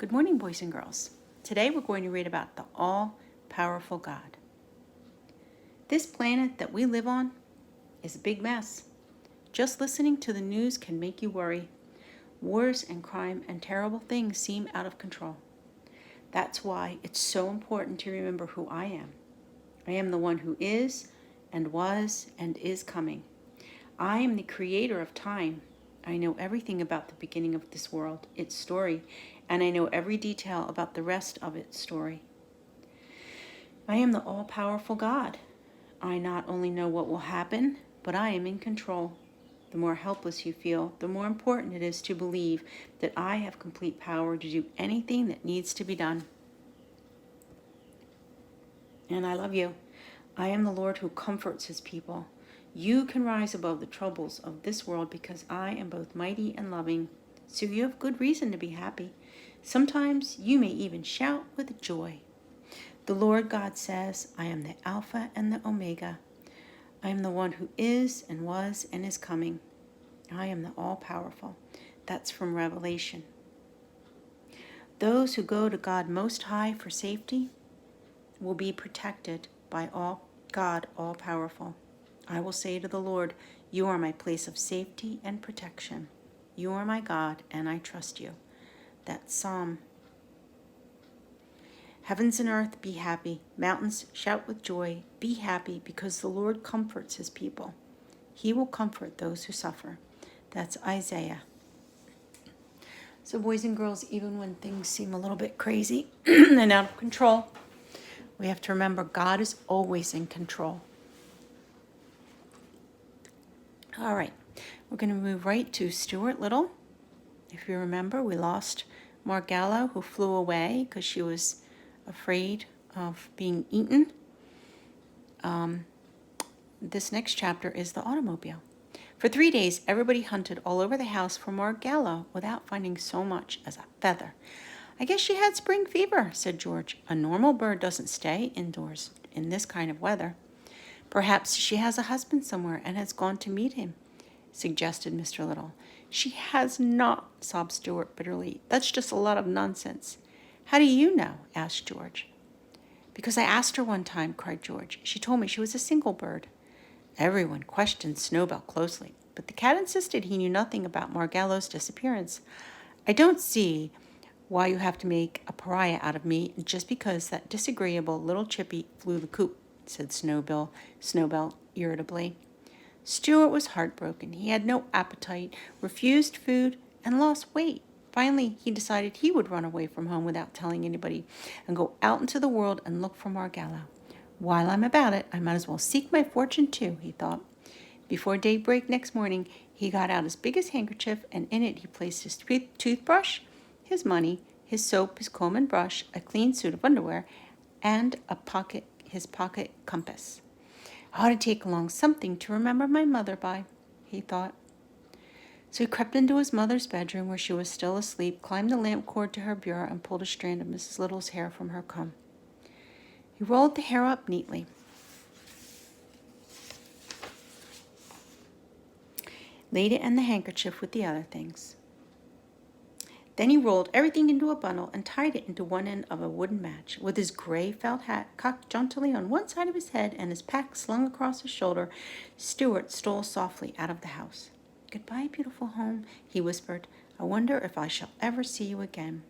Good morning, boys and girls. Today we're going to read about the all-powerful God. This planet that we live on is a big mess. Just listening to the news can make you worry. Wars and crime and terrible things seem out of control. That's why it's so important to remember who I am. I am the one who is and was and is coming. I am the creator of time. I know everything about the beginning of this world, its story, and I know every detail about the rest of its story. I am the all-powerful God. I not only know what will happen, but I am in control. The more helpless you feel, the more important it is to believe that I have complete power to do anything that needs to be done. And I love you. I am the Lord who comforts his people. You can rise above the troubles of this world because I am both mighty and loving, so you have good reason to be happy. Sometimes you may even shout with joy. The Lord God says, I am the Alpha and the Omega. I am the one who is and was and is coming. I am the all-powerful. That's from Revelation. Those who go to God Most High for safety will be protected by God all-powerful. I will say to the Lord, you are my place of safety and protection. You are my God, and I trust you. That's Psalm. Heavens and earth, be happy. Mountains, shout with joy. Be happy, because the Lord comforts his people. He will comfort those who suffer. That's Isaiah. So boys and girls, even when things seem a little bit crazy and out of control, we have to remember God is always in control. All right, we're going to move right to Stuart Little. If you remember, we lost Margallo, who flew away because she was afraid of being eaten. This next chapter is the automobile. For 3 days, everybody hunted all over the house for Margallo without finding so much as a feather. I guess she had spring fever, said George. A normal bird doesn't stay indoors in this kind of weather. Perhaps she has a husband somewhere and has gone to meet him, suggested Mr. Little. She has not, sobbed Stuart bitterly. That's just a lot of nonsense. How do you know? Asked George. Because I asked her one time, cried George. She told me she was a single bird. Everyone questioned Snowbell closely, but the cat insisted he knew nothing about Margallo's disappearance. I don't see why you have to make a pariah out of me just because that disagreeable little chippy flew the coop, said Snowbell irritably. Stuart was heartbroken. He had no appetite, refused food, and lost weight. Finally, he decided he would run away from home without telling anybody and go out into the world and look for Margallo. While I'm about it, I might as well seek my fortune too, he thought. Before daybreak next morning, he got out his biggest handkerchief, and in it he placed his toothbrush, his money, his soap, his comb and brush, a clean suit of underwear, and his pocket compass. I ought to take along something to remember my mother by, he thought. So he crept into his mother's bedroom, where she was still asleep, climbed the lamp cord to her bureau, and pulled a strand of Mrs. Little's hair from her comb. He rolled the hair up neatly. Laid it in the handkerchief with the other things. Then he rolled everything into a bundle and tied it into one end of a wooden match. With his gray felt hat cocked jauntily on one side of his head and his pack slung across his shoulder, Stuart stole softly out of the house. Goodbye, beautiful home, he whispered. I wonder if I shall ever see you again.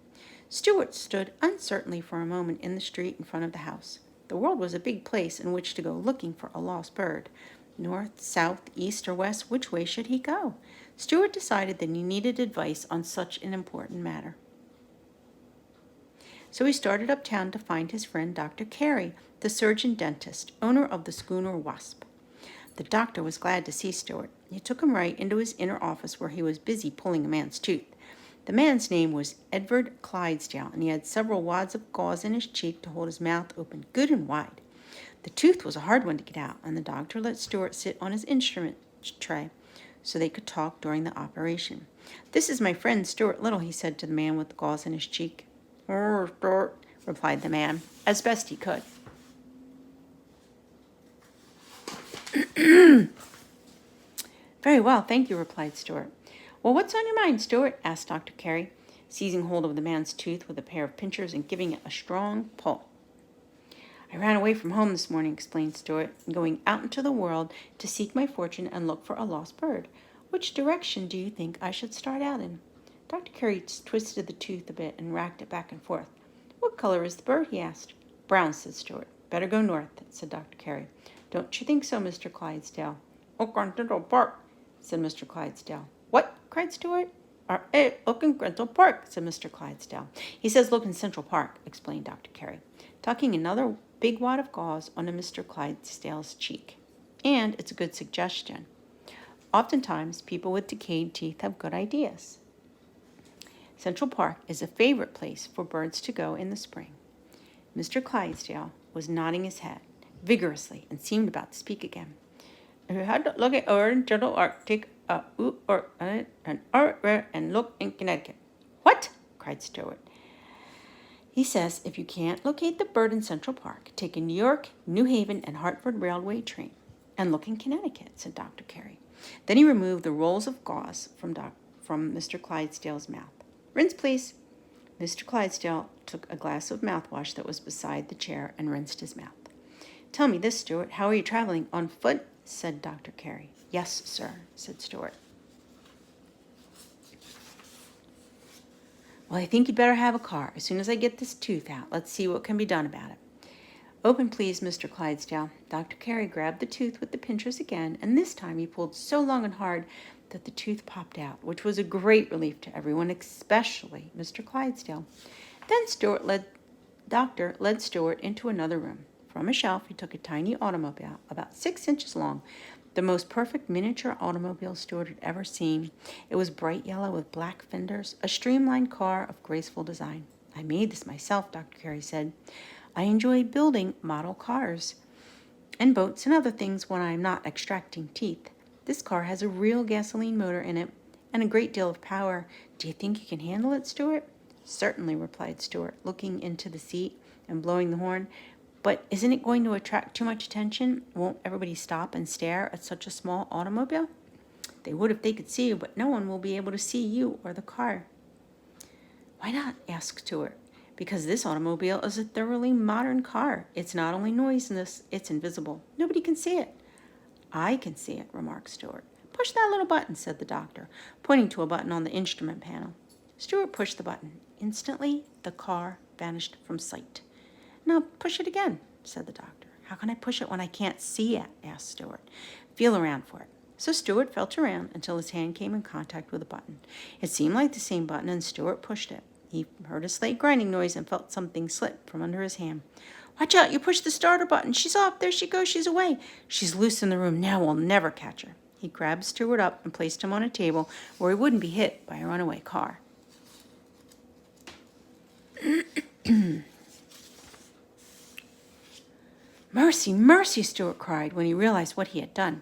Stuart stood uncertainly for a moment in the street in front of the house. The world was a big place in which to go looking for a lost bird. North, south, east, or west, which way should he go? Stuart decided that he needed advice on such an important matter. So he started uptown to find his friend Dr. Carey, the surgeon-dentist, owner of the schooner Wasp. The doctor was glad to see Stuart. He took him right into his inner office, where he was busy pulling a man's tooth. The man's name was Edward Clydesdale, and he had several wads of gauze in his cheek to hold his mouth open good and wide. The tooth was a hard one to get out, and the doctor let Stuart sit on his instrument tray so they could talk during the operation. This is my friend Stuart Little, he said to the man with the gauze in his cheek. Stuart, replied the man, as best he could. Very well, thank you, replied Stuart. Well, what's on your mind, Stuart? Asked Dr. Carey. seizing hold of the man's tooth with a pair of pincers and giving it a strong pull. I ran away from home this morning, explained Stuart, going out into the world to seek my fortune and look for a lost bird. Which direction do you think I should start out in? Dr. Carey twisted the tooth a bit and racked it back and forth. What color is the bird? He asked. Brown, said Stuart. Better go north, said Dr. Carey. Don't you think so, Mr. Clydesdale? Look on Central Park, said Mr. Clydesdale. What? Cried Stuart. Look in Central Park, said Mr. Clydesdale. He says look in Central Park, explained Dr. Carey, tucking another big wad of gauze onto Mr. Clydesdale's cheek. And it's a good suggestion. Oftentimes, people with decayed teeth have good ideas. Central Park is a favorite place for birds to go in the spring. Mr. Clydesdale was nodding his head vigorously and seemed about to speak again. If you had to look at Central Park, take and look in Connecticut. What? Cried Stuart. He says if you can't locate the bird in Central Park, take a New York, New Haven, and Hartford Railway train and look in Connecticut, said Dr. Carey. Then he removed the rolls of gauze from Mr. Clydesdale's mouth. Rinse, please. Mr. Clydesdale took a glass of mouthwash that was beside the chair and rinsed his mouth. Tell me this, Stuart. How are you traveling? On foot? Said Dr. Carey. Yes, sir, said Stuart. Well, I think you'd better have a car. As soon as I get this tooth out, let's see what can be done about it. Open, please, Mr. Clydesdale. Dr. Carey grabbed the tooth with the pincers again, and this time he pulled so long and hard that the tooth popped out, which was a great relief to everyone, especially Mr. Clydesdale. Then Doctor led Stuart into another room. From a shelf, he took a tiny automobile, about 6 inches long, the most perfect miniature automobile Stuart had ever seen. It was bright yellow with black fenders, a streamlined car of graceful design. I made this myself, Dr. Carey said. I enjoy building model cars and boats and other things when I am not extracting teeth. This car has a real gasoline motor in it and a great deal of power. Do you think you can handle it, Stuart? Certainly, replied Stuart, looking into the seat and blowing the horn. But isn't it going to attract too much attention? Won't everybody stop and stare at such a small automobile? They would if they could see you, but no one will be able to see you or the car. Why not? Asked Stuart. Because this automobile is a thoroughly modern car. It's not only noiseless, it's invisible. Nobody can see it. I can see it, remarked Stuart. Push that little button, said the doctor, pointing to a button on the instrument panel. Stuart pushed the button. Instantly, the car vanished from sight. Now push it again, said the doctor. How can I push it when I can't see it? Asked Stuart. Feel around for it. So Stuart felt around until his hand came in contact with a button. It seemed like the same button, and Stuart pushed it. He heard a slight grinding noise and felt something slip from under his hand. Watch out, you pushed the starter button. She's off. There she goes. She's away. She's loose in the room. Now we'll never catch her. He grabbed Stuart up and placed him on a table where he wouldn't be hit by a runaway car. Mercy, mercy, Stuart cried when he realized what he had done.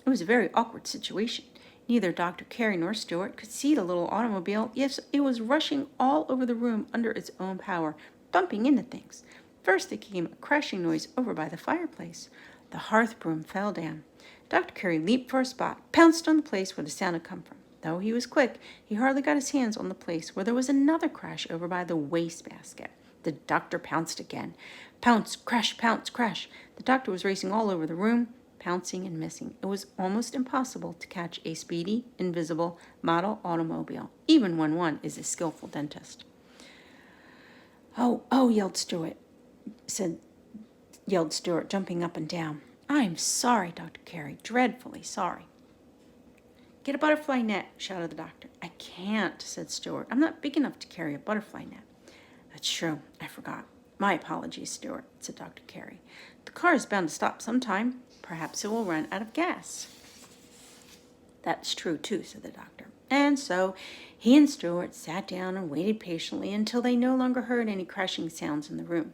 It was a very awkward situation. Neither Dr. Carey nor Stuart could see the little automobile. Yes, it was rushing all over the room under its own power, bumping into things. First there came a crashing noise over by the fireplace. The hearth broom fell down. Dr. Carey leaped for a spot, pounced on the place where the sound had come from. Though he was quick, he hardly got his hands on the place where there was another crash over by the wastebasket. The doctor pounced again. Pounce, crash, pounce, crash. The doctor was racing all over the room, pouncing and missing. It was almost impossible to catch a speedy, invisible model automobile, even when one is a skillful dentist. Oh, yelled Stuart, jumping up and down. I'm sorry, Dr. Carey, dreadfully sorry. Get a butterfly net, shouted the doctor. I can't, said Stuart. I'm not big enough to carry a butterfly net. That's true, I forgot. My apologies, Stuart, said Dr. Carey. The car is bound to stop sometime. Perhaps it will run out of gas. That's true, too, said the doctor. And so he and Stuart sat down and waited patiently until they no longer heard any crashing sounds in the room.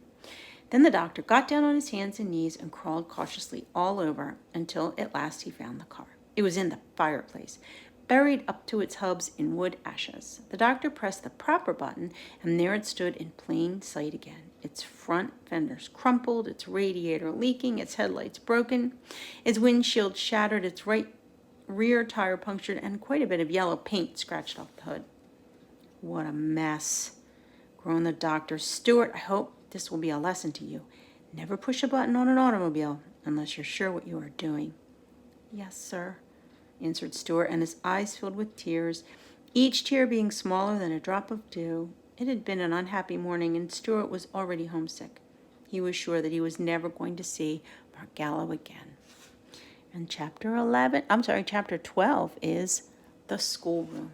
Then the doctor got down on his hands and knees and crawled cautiously all over until at last he found the car. It was in the fireplace, buried up to its hubs in wood ashes. The doctor pressed the proper button, and there it stood in plain sight again. Its front fenders crumpled, its radiator leaking, its headlights broken, its windshield shattered, its rear tire punctured, and quite a bit of yellow paint scratched off the hood. What a mess, groaned the doctor. Stuart, I hope this will be a lesson to you. Never push a button on an automobile unless you're sure what you are doing. Yes, sir, answered Stuart, and his eyes filled with tears, each tear being smaller than a drop of dew. It had been an unhappy morning, and Stuart was already homesick. He was sure that he was never going to see Margallo again. And chapter 12 is the schoolroom.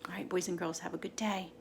All right, boys and girls, have a good day.